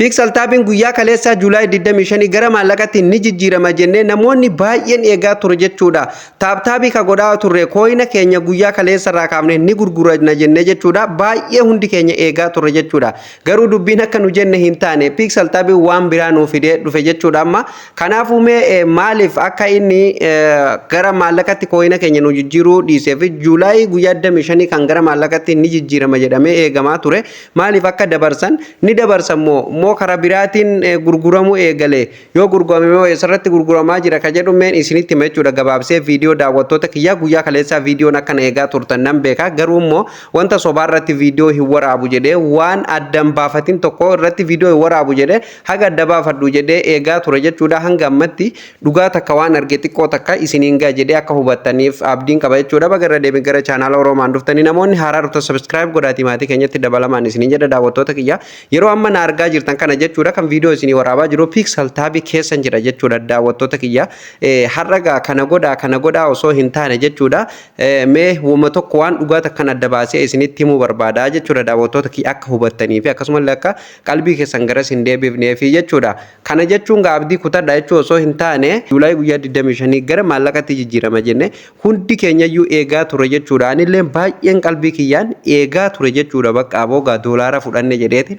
Pixel tapping guyyaa kaleessa Juulaay 25 gara maallaqatti ni jijjiirama jennee namoonni baay'een eegaa ture jechuudha. Taaptaabii ka godhaa turre kooyina keenya guyyaa kaleessa irraa kaafne ni gurgurana jennee jechuudha. Baay'ee hundi keenya eegaa ture jechuudha. Garuu dubbiin akka nu jenne hin taane Pixel tapping waan biraa nuuf fidee dhufe jechuudha amma. Kanaafuu mee maaliif akka inni gara maallaqatti kooyina keenya nu jijjiiruu dhiisee fi Juulaay guyyaa 25 kan gara maallaqatti ni jijjiirama jedhamee eegamaa ture. Maaliif akka dabarsan ni dabarsan moo karaa biraatiin gurguramuu eegale yoo gurgurame moo eessarratti gurguramaa jira ka jedhu meen isinitti hima jechuudha gabaabsee viidiyoo daawwattoota kiyyaa guyyaa kaleessaa viidiyoon akkana eegaa turtan nan beeka garuu immoo wanta sobaa irratti viidiyoo hin waraabu jedhee waan addan baafatin tokko irratti viidiyoo hin waraabu jedhee haga adda baafadhu jedhee eegaa ture jechuudha hanga ammatti dhugaa takka waan arge xiqqoo takka isiniin gaa jedhee akka hubattaniif abdiin qaba jechuudha bagarra deebii gara chaanaala Oromaan dhuftanii namoonni haaraa dhuftan subscribe godhaatii maatii keenyatti dabalamaan isiniin jedha daawwattoota kiyyaa yeroo amma na argaa jirtan kana jechuudha kan viidiyoo isinii waraabaa jiru Pixel tapping keessan jira jechuudha daawwattoota kiyyaa har'agaa kana godhaa osoo hin taane jechuudha mee wama tokko waan dhugaa takkan adda baasee isinitti himuu barbaada jechuudha daawwattoota kiyya akka hubattanii fi akkasumallee akka qalbii keessan garas hin deebifnee fi jechuudha kana jechuun abdii kutadha jechuu osoo hin taane Juulaay guyyaa 25 gara maallaqatti jijjiirama jenne hundi keenyayyuu eegaa ture jechuudha anillee baay'een qalbii kiyyaan eegaa ture jechuudha bakka aboogaa doolaara fudhanne jedheetiin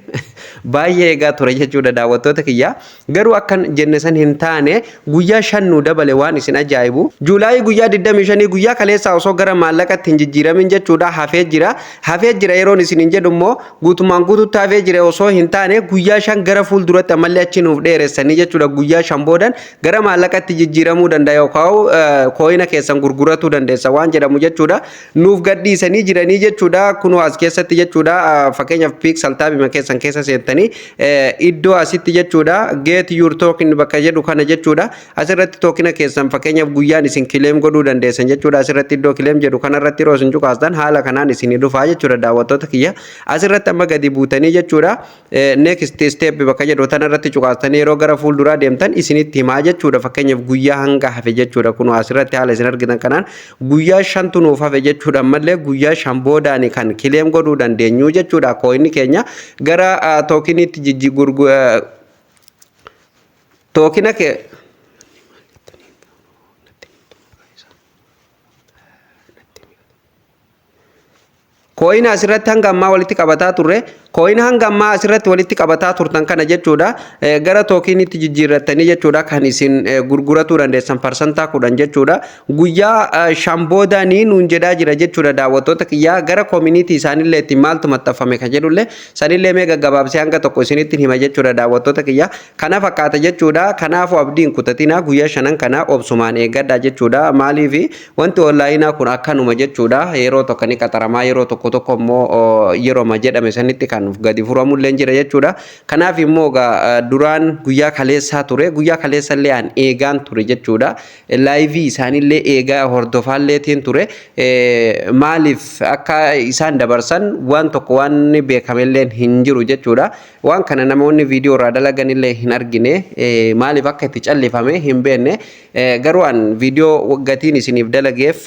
baay'ee eegaa ture jechuudha daawwattoota kiyyaa garuu akkan jenne san hin taane guyyaa 5 nu dabale waan isin ajaa'ibu Juulaay guyyaa 25 guyyaa kaleessa osoo gara maallaqatti hin jijjiiramin jechuudha hafee jira yeroon isin hin jedhu immoo guutumaan guututti hafee jira osoo hin taane guyyaa 5 gara fuulduratti ammallee achi nuuf dheeressanii jechuudha guyyaa 5 boodan gara maallaqatti jijjiiramuu danda'a yookaan kooyina keessan gurguratuu dandeessa waan jedhamu jechuudha nuuf gadhiisanii jiranii jechuudha kunoo as keessatti jechuudha fakkeenyaaf Pixel tapping keessan keessa seentanii iddoo asitti jechuudha get your token bakka jedhu kana jechuudha asirratti tookina keessan fakkeenyaaf guyyaan isin kileem godhuu dandeessan jechuudha asirratti iddoo kileem jedhu kanarratti yeroo isin cuqaastan haala kanaan isin dhufaa jechuudha daawwattoota kiyya asirratti amma gadi buutanii jechuudha next step bakka jedhu tanarratti cuqaastanii yeroo gara fuulduraa deemtan isinitti himaa jechuudha fakkeenyaaf guyyaa hanga hafe jechuudha kunoo asirratti haala isin argitan kanaan guyyaa 5 nuuf hafe jechuudha ammallee guyyaa 5 boodaani kan kileem godhuu dandeenyu jechuudha kooyinni keenya gara tookinitti tookina ke kooyina asirratti hanga ammaa walitti qabataa turre kooyina hanga ammaa asirratti walitti qabataa turtan kana jechuudha gara tookinitti jijjiirrattanii jechuudha kan isin gurguratuu dandeessan parsantaa 10 jechuudha guyyaa 5 boodaanii nuun jedhaa jira jechuudha daawwattoota kiyyaa gara community isaanillee itti maaltu maxxanfame kan jedhullee sanillee mee gaggabaabsee hanga tokko isinitti hima jechuudha daawwattoota kiyyaa kana fakkaata jechuudha kanaafuu abdiin kutatinaa guyyaa 5 kana obsumaan eeggadhaa jechuudha maaliif wanti onlaayinaa kun akkanuma jechuudha yeroo tokko ni qaxaramaa yeroo tokko immoo yeroo ma jedhame sanitti kan gadi furamullee jira jechuudha kanaaf immoo duraan guyyaa kaleessaa ture guyyaa kaleessallee aan eegaan ture jechuudha laayivii isaanillee eegaa hordofaalleetiin ture maaliif akka isaan dabarsan waan tokko waan beekamellee hin jiru jechuudha waan kana namoonni viidiyoo irraa dalaganillee hin argine maaliif akka itti callifame hin beekne garuu aan viidiyoo gatiin isiniif dalageef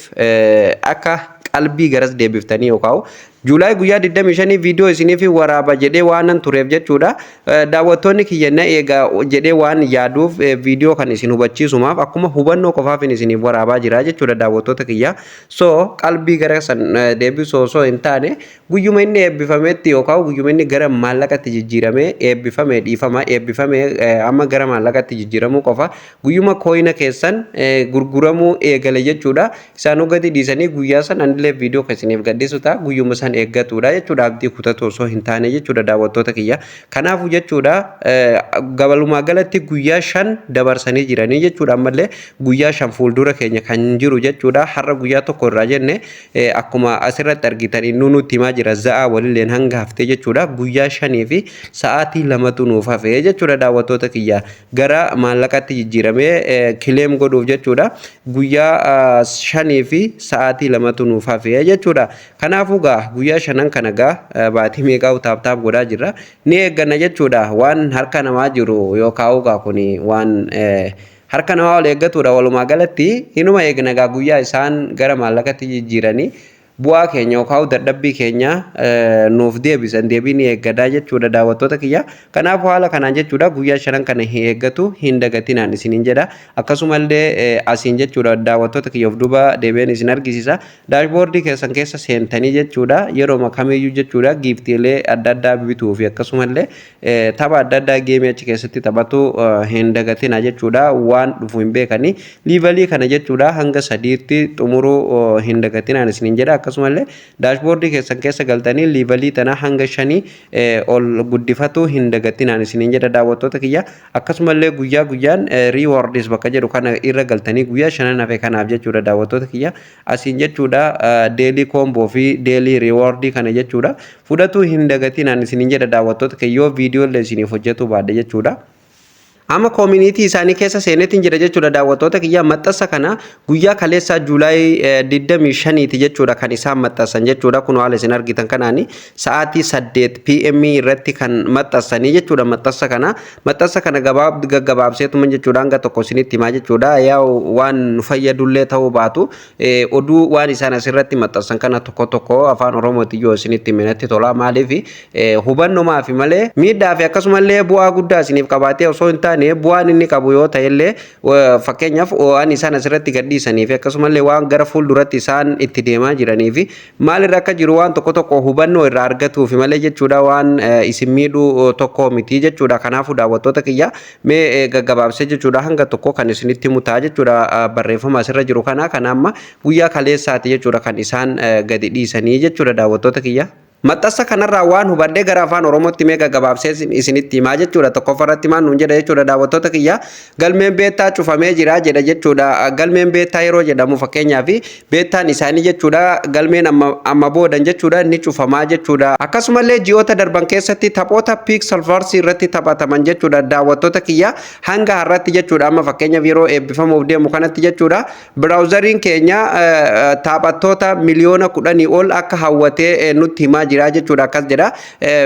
akka qalbii garas deebiftanii yookaan Juulaay guyyaa 25 viidiyoo isiniif waraaba jedhee waanan tureef jechuudha daawwattoonni kiyyanna eegaa jedhee waan yaaduuf viidiyoo kan isin hubachiisumaaf akkuma hubannoo qofaaf isiniif waraabaa jira jechuudha daawwattoota kiyya so qalbii gara san deebisoo osoo hin taane guyyuma inni eebbifametti yookaan guyyuma inni gara maallaqatti jijjiiramee eebbifamee dhiifama eebbifamee amma gara maallaqatti jijjiiramuu qofa guyyuma kooyina keessan gurguramuu eegale jechuudha isaan gadi dhiisanii guyyaa san anillee viidiyoo kan isiniif gadhiisu ta'a guyyuma san eeggatudha jechuudha abdii kutatu osoo hin taane jechuudha daawwattoota kiyya kanaafuu jechuudha gabalumaa galatti guyyaa 5 dabarsanii jiranii jechuudha ammallee guyyaa 5 fuuldura keenya kan jiru jechuudha har'a guyyaa tokko irraa jenne akkuma asirratti argitanii nutti himaa jira za'a walilleen hanga haftee jechuudha guyyaa 5 fi sa'aatii 2tu nuuf hafe jechuudha daawwattoota kiyya gara maallaqatti jijjiiramee kileem godhuuf jechuudha guyyaa 5 fi sa'aatii 2tu nuuf hafe jechuudha kanaafuu guyyaa 5 kana baatii meeqaa taaptaap godhaa jirra ni eegganna jechuudha waan harka namaa jiru yookaan kuni waan harka namaa ol eeggatudha walumaa galatti inuma eegna guyyaa isaan gara maallaqatti jijjiiranii bu'aa keenya yookaan dadhabbii keenya nuuf deebisan deebiin eeggadaa jechuudha daawwattoota kiyya. Kanaaf haala kanaan jechuudha guyyaa shanan kana hin eeggatu hin dagatinaan isiniin jedha. Akkasumallee asiin jechuudha daawwattoota kiyya of duuba deebiin isin argisiisa. Daashboordii keessan keessa seentanii jechuudha yeroo kamiyyuu jechuudha giiftiilee adda addaa bituu fi akkasumallee tapha adda addaa geemii achi keessatti taphatu hin dagatina jechuudha waan dhufu hin beekani. Liivalii kana jechuudha hanga sadiitti xumuruu hin dagatinaan isiniin jedha. Akkasumallee daashboordii keessan keessa galtanii liivalii tana hanga shanii ol guddifatu hin dagatinaan isiniin jedha daawwattoota kiyya. Akkasumallee guyyaa guyyaan riiwardis bakka jedhu kana irra galtanii guyyaa shanan hafe kanaaf jechuudha daawwattoota kiyya. Asiin jechuudha deelii koomboo fi deelii riiwardii kana jechuudha fudhatu hin dagatinaan isiniin jedha daawwattoota kiyya yoo viidiyoo illee isiniif hojjetu baadde jechuudha. Amma community isaanii keessa seenetiin jira jechuudha daawwattoota kiyya. Maxxansa kana guyyaa kaleessaa Juulaay 25 jechuudha kan isaan maxxansan jechuudha. Kun haala isin argitan kanaani sa'aatii 8 PM irratti kan maxxansanii jechuudha. Maxxansa kana gaggabaabseetuma jechuudha hanga tokko isinitti himaa jechuudha. Yaa waan fayyadullee ta'uu baatu oduu waan isaan asirratti maxxansan kana tokko tokko afaan Oromootiin yoo isinitti himetti tola. Maaliif hubannoo fi malee miidhaa fi akkasumallee bu'aa guddaa isiniif qabaatee osoo hin taane bu'aan inni qabu yoo ta'e illee fakkeenyaaf waan isaan asirratti gadhiisanii fi akkasumallee waan gara fuulduratti isaan itti deemaa jiranii fi maalirra akka jiru waan tokko tokko hubannoo irraa argatuuf malee jechuudha waan isin miidhuu tokko miti jechuudha. Kanaafuu daawwattoota kiyya mee gaggabaabsee jechuudha hanga tokko kan isinitti mutaa jechuudha barreeffama asirra jiru kana amma guyyaa kaleessaati jechuudha kan isaan gadi dhiisanii jechuudha daawwattoota kiyya. Maxxansa kanarraa waan hubadhee gara afaan Oromootti mee gaggabaabsee isinitti himaa jechuudha. Tokkoffaarratti maal nuun jedha jechuudha daawwattoota kiyya. Galmeen beettaa cufamee jira jedha jechuudha. Galmeen beettaa yeroo jedhamu fakkeenyaaf beettaan isaanii jechuudha galmeen amma boodan jechuudha ni cufamaa jechuudha. Akkasumallee ji'oota darban keessatti taphoota Pixelverse irratti taphataman jechuudha daawwattoota kiyya hanga har'atti jechuudha. Amma fakkeenyaaf yeroo eebbifamuuf deemu kanatti jechuudha biraawuzariin keenya taphattoota miliyoona 10 ol akka hawwatee nutti himaa jira jechuudha. Akkas jedha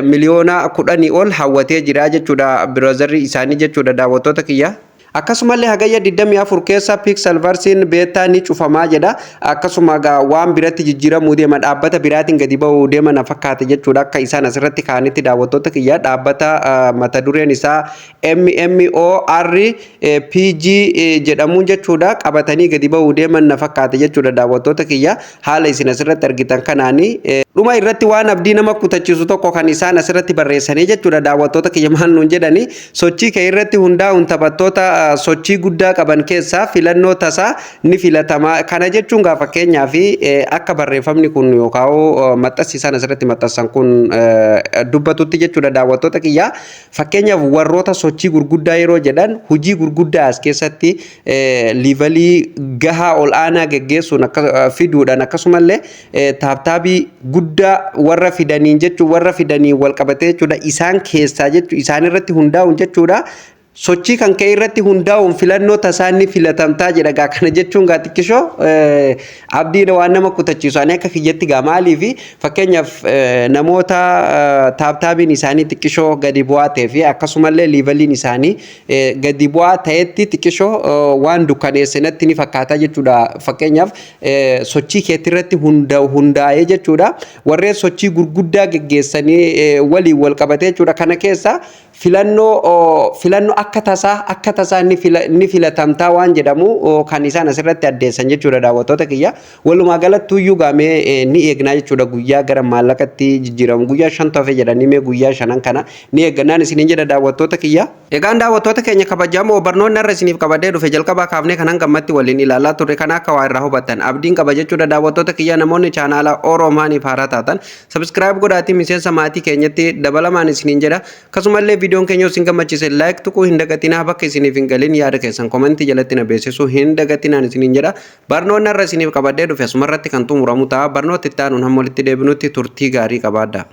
miliyoona 10 ol hawwatee jira jechuudha biraawuzarri isaanii jechuudha daawwattoota kiyya. Akkasumallee hagayya 24 keessa Pixelverse beettaa ni cufamaa jedha. Akkasuma waan biratti jijjiiramuu deema dhaabbata biraatiin gadi ba'uu deema na fakkaate jechuudha. Akka isaan asirratti kaanitti daawwattoota kiyya dhaabbata mata dureen isaa MMORPG jedhamuun jechuudha qabatanii gadi ba'uu deeman na fakkaate jechuudha daawwattoota kiyya. Haala isin asirratti argitan kanaani dhuma irratti waan abdii nama kutachiisu tokko kan isaan asirratti barreessanii jechuudha daawwattoota kiyya maal nuun jedhani sochii kee irratti hundaa'uun taphattoota sochii guddaa qaban keessaa filannoo tasaa ni filatama. Kana jechuun fakkeenyaaf akka barreeffamni kun yookaan maxxansi isaan asirratti maxxansan kun dubbatutti jechuudha daawwattoota kiyya. Fakkeenyaaf warroota sochii gurguddaa yeroo jedhan hojii gurguddaa as keessatti liivalii gahaa ol aanaa geggeessuun fiduudhaan akkasumallee taaptaabii guddaa warra fidaniin jechuun warra fidanii wal qabatee jechuudha isaan keessaa jechuudha isaan irratti hundaa'uun jechuudha. Sochii kan ka'e irratti hundaa'uun filannoo tasaa ni filatamtaa jedha. Kana jechuun xiqqishoo abdiin waan nama kutachiisu ani akka kiyyatti maaliif fakkeenyaaf namoota taaptaabiin isaanii xiqqishoo gadi bu'aa ta'ee fi akkasumallee liivaliin isaanii gadi bu'aa ta'etti xiqqishoo waan dukkaneessinatti ni fakkaata jechuudha. Fakkeenyaaf sochii keetti irratti hundaa'ee jechuudha warreen sochii gurguddaa geggeessanii waliin wal qabatee jechuudha. Kana keessa filannoo akka tasaa ni filatamtaa waan jedhamu kan isaan asirratti addeessan jechuudha daawwattoota kiyya. Walumaa galatti iyyuu gaamee ni eegnaa jechuudha guyyaa gara maallaqatti jijjiiramu guyyaa 5 ta'e jedhanii mee guyyaa 5 kana ni eegnaan isiniin jedha daawwattoota kiyya. Egaan daawwattoota keenya kabajamoo barnoonni irra isiniif qabadee dhufe jalqabaa kaafnee kan hangammatti waliin ilaalaa turre kan akka waa irraa hubattan abdiin qaba jechuudha daawwattoota kiyya. Namoonni chaanaala Oromaaniif haaraa taatan subscribe godhaatii miseensa maatii keenyatti dabalamaan isiniin jedha. Akkasumallee viidiyoon keenya isin gammachiise like tuquu hin dagatinaa bakka isiniif hin galin yaada keessan komentii jalatti na beeksisuu hin dagatinaan isiniin jedha. Barnoonni irra isiniif qabadee dhufe asumarratti kan xumuramu ta'a. Barnoota itti aanuun hamma walitti deebinutti turtii gaarii qabaadhaa.